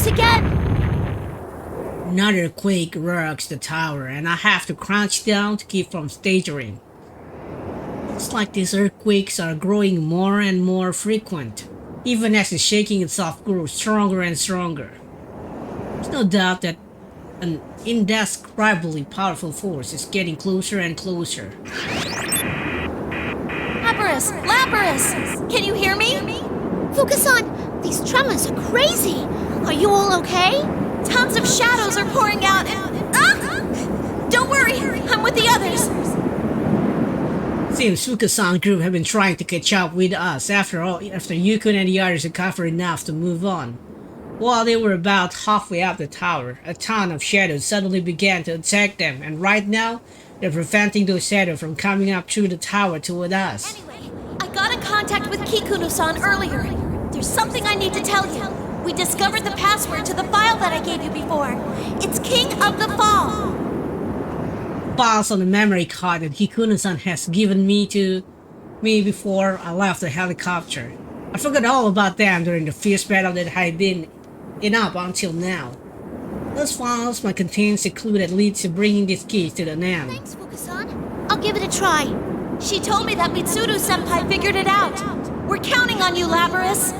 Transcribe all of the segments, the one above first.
close again! Another quake rocks the tower, and I have to crouch down to keep from staggering. It's like these earthquakes are growing more and more frequent, even as the shaking itself grows stronger and stronger. There's no doubt that an indescribably powerful force is getting closer and closer. Lapras! Lapras! Can you hear me? Fuka-san, these tremors are crazy! Are you all okay? Tons of shadows are pouring out and... Ah! Don't worry, I'm with the others! Seems Fuka-san's group have been trying to catch up with us after Yukon and the others recovered enough to move on. While they were about halfway up the tower, a ton of shadows suddenly began to attack them, and right now, they're preventing those shadows from coming up through the tower toward us. Anyway, I got in contact with Kikuno-san earlier. There's something I need to tell you. We discovered the password to the file that I gave you before. It's King of the Fall. Files on the memory card that Kikuno-san has given me before I left the helicopter. I forgot all about them during the fierce battle that had been Inaba until now. Those files might contain the clue that leads to bringing this key to the end. Thanks, Fuka-san. I'll give it a try. She told me that Mitsuru-senpai figured it out. We're counting on you, Lapras.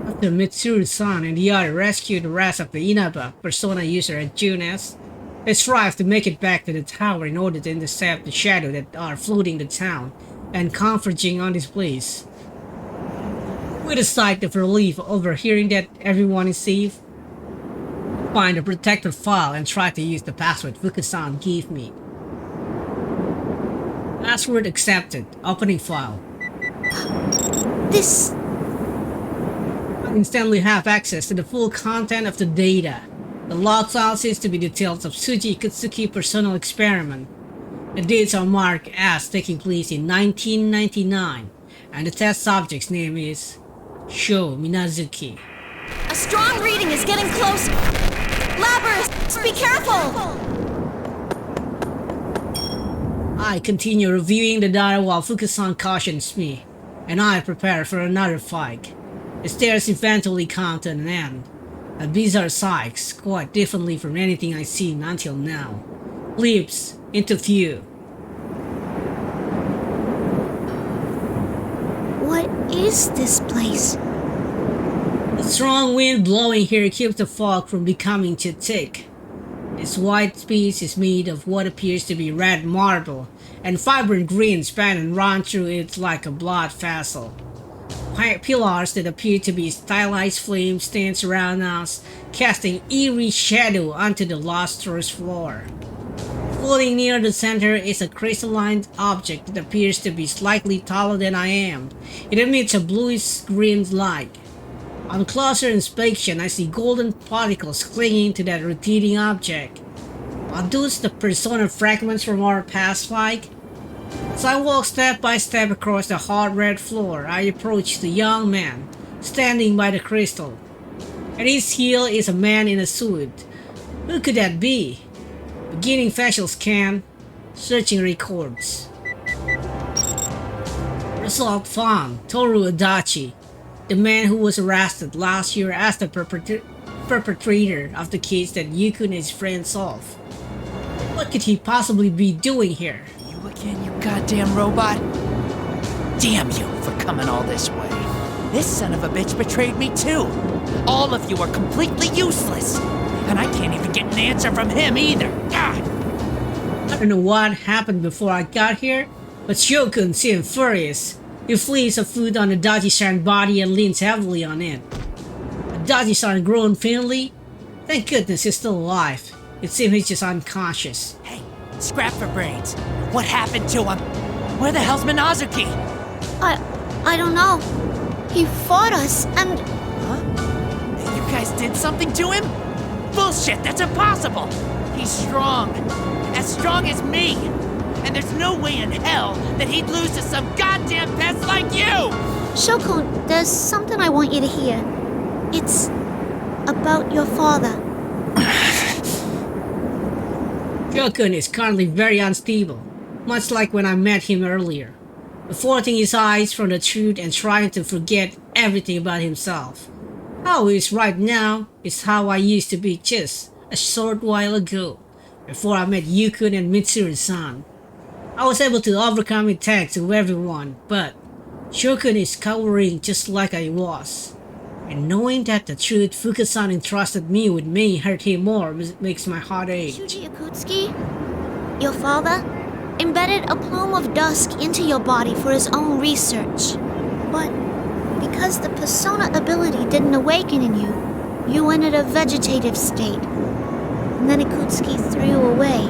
After Mitsuru-san and the other rescued the rest of the Inaba persona user at Junes, they strive to make it back to the tower in order to intercept the shadow that are flooding the town and converging on this place. With a sigh of relief over hearing that everyone is safe, find a protected file and try to use the password Fuka-san gave me. Password accepted. Opening file. This... I instantly have access to the full content of the data. The log file seems to be details of Tsuji Ikutsuki personal experiment. The dates are marked as taking place in 1999, and the test subject's name is Sho Minazuki. A strong reading is getting close. Lapras, be careful! I continue reviewing the data while Fuka-san cautions me, and I prepare for another fight. The stairs eventually come to an end. A bizarre sight, quite differently from anything I've seen until now, leaps into view. What is this place? The strong wind blowing here keeps the fog from becoming too thick. This white piece is made of what appears to be red marble, and vibrant green span and run through it like a blood vessel. Pillars that appear to be stylized flames stand around us, casting eerie shadow onto the lustrous floor. Floating near the center is a crystalline object that appears to be slightly taller than I am. It emits a bluish-green light. On closer inspection, I see golden particles clinging to that rotating object. Are those the persona fragments from our past fight? As I walk step by step across the hard red floor, I approach the young man, standing by the crystal. At his heel is a man in a suit. Who could that be? Beginning facial scan, searching records. Result found, Toru Adachi, the man who was arrested last year as the perpetrator of the case that Yuko and his friends solved. What could he possibly be doing here? You again, you goddamn robot? Damn you for coming all this way. This son of a bitch betrayed me too. All of you are completely useless. And I can't even get an answer from him either. God. I don't know what happened before I got here, but Shokun seemed furious. He flees a foot on Adachi-san's body and leans heavily on it. Adachi-san groaned faintly. Thank goodness he's still alive. It seems he's just unconscious. Hey, scrap for brains. What happened to him? Where the hell's Minazuki? I don't know. He fought us and... Huh? You guys did something to him? Bullshit, that's impossible! He's strong. As strong as me. And there's no way in hell that he'd lose to some goddamn pest like you! Shokun, there's something I want you to hear. It's about your father. Shokun is currently very unstable, much like when I met him earlier, averting his eyes from the truth and trying to forget everything about himself. How he is right now is how I used to be just a short while ago, before I met Yukun and Mitsuru-san. I was able to overcome attacks of everyone, but Shokun is cowering just like I was. And knowing that the truth Fuka-san entrusted me with may hurt him more makes my heart ache. Shuji Akutsuki, your father, embedded a plume of dusk into your body for his own research. But because the persona ability didn't awaken in you, you entered a vegetative state. And then Akutsuki threw you away.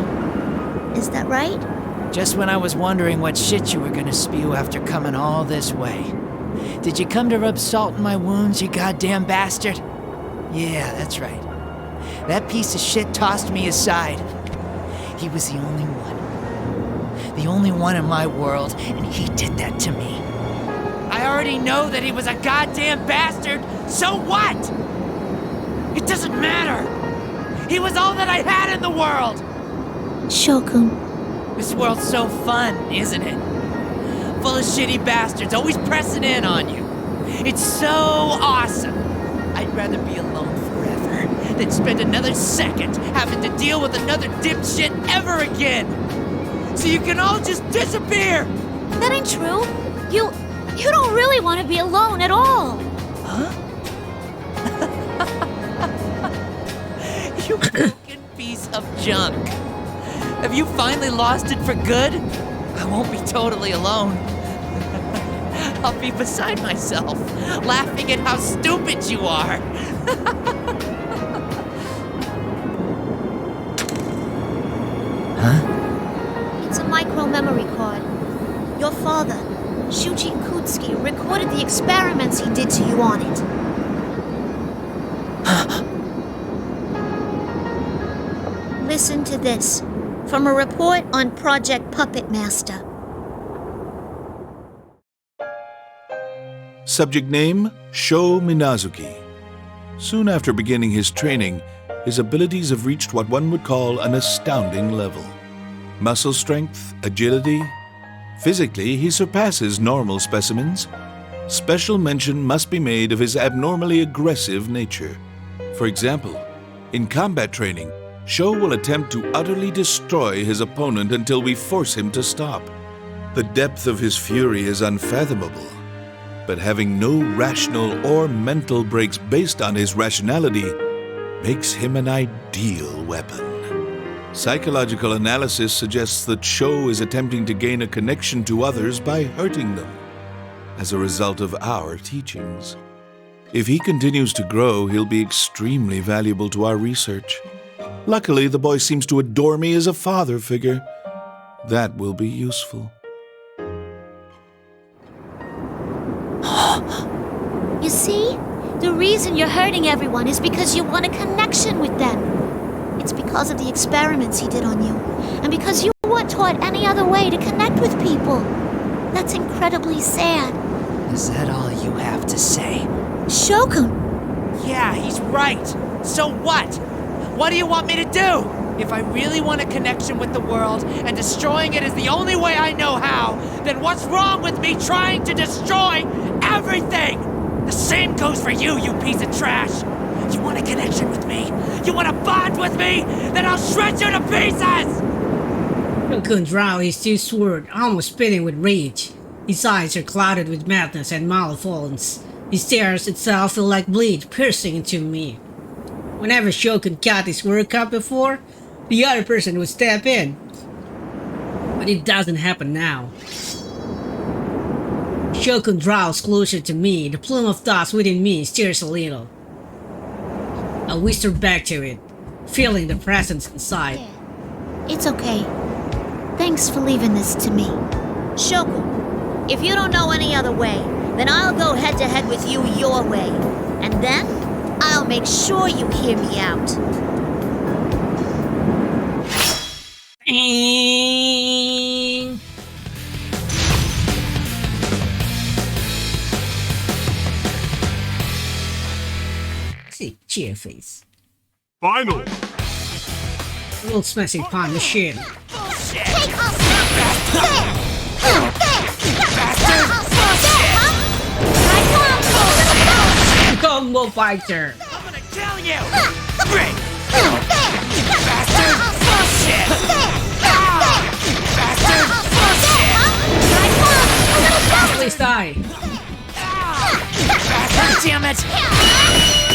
Is that right? Just when I was wondering what shit you were gonna spew after coming all this way. Did you come to rub salt in my wounds, you goddamn bastard? Yeah, that's right. That piece of shit tossed me aside. He was the only one. The only one in my world, and he did that to me. I already know that he was a goddamn bastard, so what? It doesn't matter. He was all that I had in the world. Shokun. This world's so fun, isn't it? Full of shitty bastards always pressing in on you. It's so awesome. I'd rather be alone forever than spend another second having to deal with another dipshit ever again. So you can all just disappear. That ain't true. You don't really want to be alone at all. Huh? You broken piece of junk. Have you finally lost it for good? I won't be totally alone. I'll be beside myself, laughing at how stupid you are. Huh? It's a micro memory card. Your father, Shuji Akutsuki, recorded the experiments he did to you on it. Listen to this, from a report on Project Puppetmaster. Subject name, Sho Minazuki. Soon after beginning his training, his abilities have reached what one would call an astounding level. Muscle strength, agility. Physically, he surpasses normal specimens. Special mention must be made of his abnormally aggressive nature. For example, in combat training, Sho will attempt to utterly destroy his opponent until we force him to stop. The depth of his fury is unfathomable, but having no rational or mental breaks based on his rationality makes him an ideal weapon. Psychological analysis suggests that Sho is attempting to gain a connection to others by hurting them, as a result of our teachings. If he continues to grow, he'll be extremely valuable to our research. Luckily, the boy seems to adore me as a father figure. That will be useful. You see? The reason you're hurting everyone is because you want a connection with them. It's because of the experiments he did on you, and because you weren't taught any other way to connect with people. That's incredibly sad. Is that all you have to say? Shokun! Yeah, he's right. So what? What do you want me to do? If I really want a connection with the world, and destroying it is the only way I know how, then what's wrong with me trying to destroy everything? The same goes for you, you piece of trash. You want a connection with me? You want to bond with me? Then I'll shred you to pieces! Shokun draws his two swords, almost spitting with rage. His eyes are clouded with madness and malevolence. His tears itself feel like bleed piercing into me. Whenever Shokun got his work cut before, the other person would step in. But it doesn't happen now. Shokun draws closer to me. The plume of dust within me stirs a little. I whisper back to it, feeling the presence inside. Yeah, it's okay. Thanks for leaving this to me. Shokun, if you don't know any other way, then I'll go head-to-head with you your way. And then, I'll make sure you hear me out. See, cheer face. Final! World smashing palm machine. Combo! Turbo Fighter. I'm gonna kill you! Great! Bastard! Bullshit! Bastard! Bullshit! Please die. Bastard! Damn it!